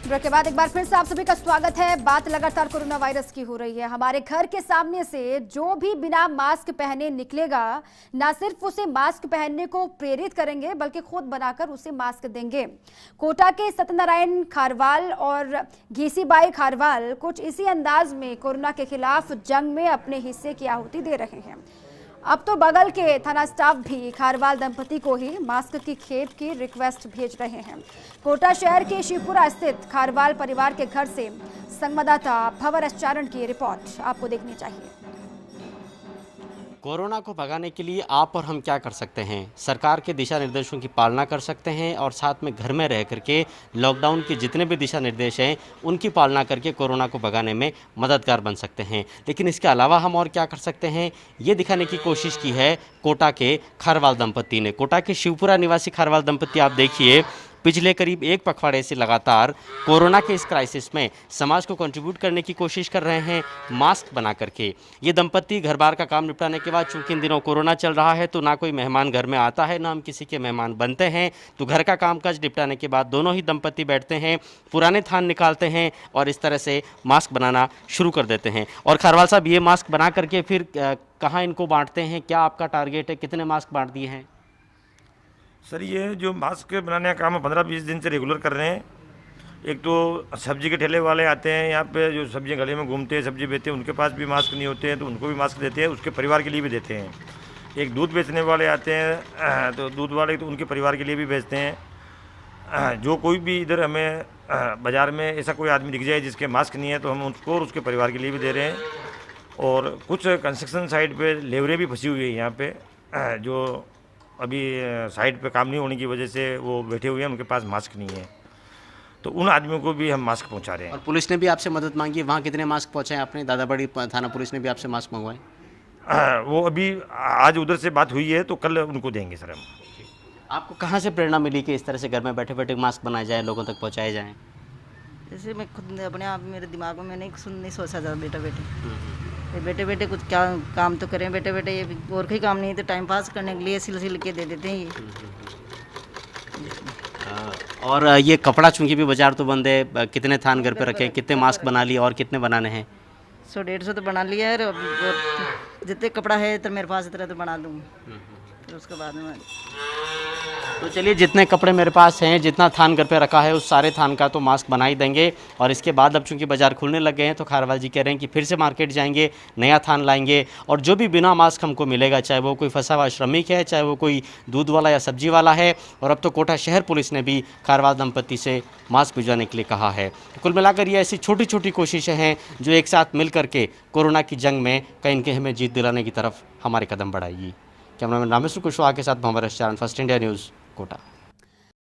Break के बाद एक बार फिर से आप सभी का स्वागत है। बात लगातार कोरोना वायरस की हो रही है। हमारे घर के सामने से जो भी बिना मास्क पहने निकलेगा, ना सिर्फ उसे मास्क पहनने को प्रेरित करेंगे बल्कि खुद बनाकर उसे मास्क देंगे। कोटा के सत्यनारायण खारवाल और घीसीबाई खारवाल कुछ इसी अंदाज में कोरोना के खिलाफ जंग में अपने हिस्से की आहुति दे रहे हैं। अब तो बगल के थाना स्टाफ भी खारवाल दंपति को ही मास्क की खेप की रिक्वेस्ट भेज रहे हैं। कोटा शहर के शिवपुरा स्थित खारवाल परिवार के घर से संवाददाता भंवर एस चारण की रिपोर्ट आपको देखनी चाहिए। कोरोना को भगाने के लिए आप और हम क्या कर सकते हैं? सरकार के दिशा निर्देशों की पालना कर सकते हैं और साथ में घर में रह करके लॉकडाउन के जितने भी दिशा निर्देश हैं उनकी पालना करके कोरोना को भगाने में मददगार बन सकते हैं। लेकिन इसके अलावा हम और क्या कर सकते हैं, ये दिखाने की कोशिश की है कोटा के खारवाल दंपति ने। कोटा के शिवपुरा निवासी खारवाल दंपति आप देखिए, पिछले करीब एक पखवाड़े से लगातार कोरोना के इस क्राइसिस में समाज को कंट्रीब्यूट करने की कोशिश कर रहे हैं मास्क बना करके। ये दंपति घर बार का काम निपटाने के बाद, चूंकि इन दिनों कोरोना चल रहा है तो ना कोई मेहमान घर में आता है, ना हम किसी के मेहमान बनते हैं, तो घर का कामकाज निपटाने के बाद दोनों ही दंपति बैठते हैं, पुराने थान निकालते हैं और इस तरह से मास्क बनाना शुरू कर देते हैं। और खारवाल साहब, ये मास्क बना करके फिर कहाँ इनको बांटते हैं? क्या आपका टारगेट है? कितने मास्क बांट दिए हैं? सर, ये जो मास्क बनाने का काम है 15-20 दिन से रेगुलर कर रहे हैं। एक तो सब्जी के ठेले वाले आते हैं यहाँ पे, जो सब्जियाँ गले में घूमते हैं, सब्जी बेचते हैं, उनके पास भी मास्क नहीं होते हैं तो उनको भी मास्क देते हैं, उसके परिवार के लिए भी देते हैं। एक दूध बेचने वाले आते हैं तो दूध वाले तो उनके परिवार के लिए भी बेचते हैं। जो कोई भी इधर हमें बाज़ार में ऐसा कोई आदमी दिख जाए जिसके मास्क नहीं है तो हम उसको और उसके परिवार के लिए भी दे रहे हैं। और कुछ कंस्ट्रक्शन साइट पर लेबरें भी फंसी हुई है यहाँ पर, जो अभी साइट पे काम नहीं होने की वजह से वो बैठे हुए हैं, उनके पास मास्क नहीं है, तो उन आदमियों को भी हम मास्क पहुंचा रहे हैं। और पुलिस ने भी आपसे मदद मांगी, वहाँ कितने मास्क पहुंचाए आपने? दादाबड़ी थाना पुलिस ने भी आपसे मास्क मंगवाए? वो अभी आज उधर से बात हुई है तो कल उनको देंगे सर हम। आपको कहाँ से प्रेरणा मिली कि इस तरह से घर में बैठे बैठे मास्क बनाए जाए, लोगों तक पहुँचाए जाएँ? जैसे मैं खुद अपने आप, मेरे दिमाग में मैंने नहीं सोचा था बेटे बेटे कुछ क्या काम तो करें, बेटे ये और कोई काम नहीं तो टाइम पास करने के लिए सिल के दे देते हैं ये। और ये कपड़ा चूंकि भी बाजार तो बंद है, कितने थान घर पे रखे, कितने मास्क बना लिए और कितने बनाने हैं? 100-150 तो बना लिया है और जितने कपड़ा है तो मेरे पास इतना तो बना दूँ, फिर उसके बाद में। तो चलिए, जितने कपड़े मेरे पास हैं, जितना थान घर पे रखा है, उस सारे थान का तो मास्क बना ही देंगे। और इसके बाद अब चूंकि बाज़ार खुलने लग गए हैं तो खारवाल जी कह रहे हैं कि फिर से मार्केट जाएंगे, नया थान लाएंगे और जो भी बिना मास्क हमको मिलेगा, चाहे वो कोई फंसा हुआ श्रमिक है, चाहे वो कोई दूध वाला या सब्जी वाला है। और अब तो कोटा शहर पुलिस ने भी खारवाल दंपति से मास्क भिजवाने के लिए कहा है। कुल मिलाकर ये ऐसी छोटी छोटी कोशिशें हैं जो एक साथ मिल करके कोरोना की जंग में कहीं न कहीं हमें जीत दिलाने की तरफ हमारे कदम बढ़ाएगी। कैमरामैन रामेश्वर कुशवाहा के साथ भंवर एस चारण, फर्स्ट इंडिया न्यूज़, कोटा।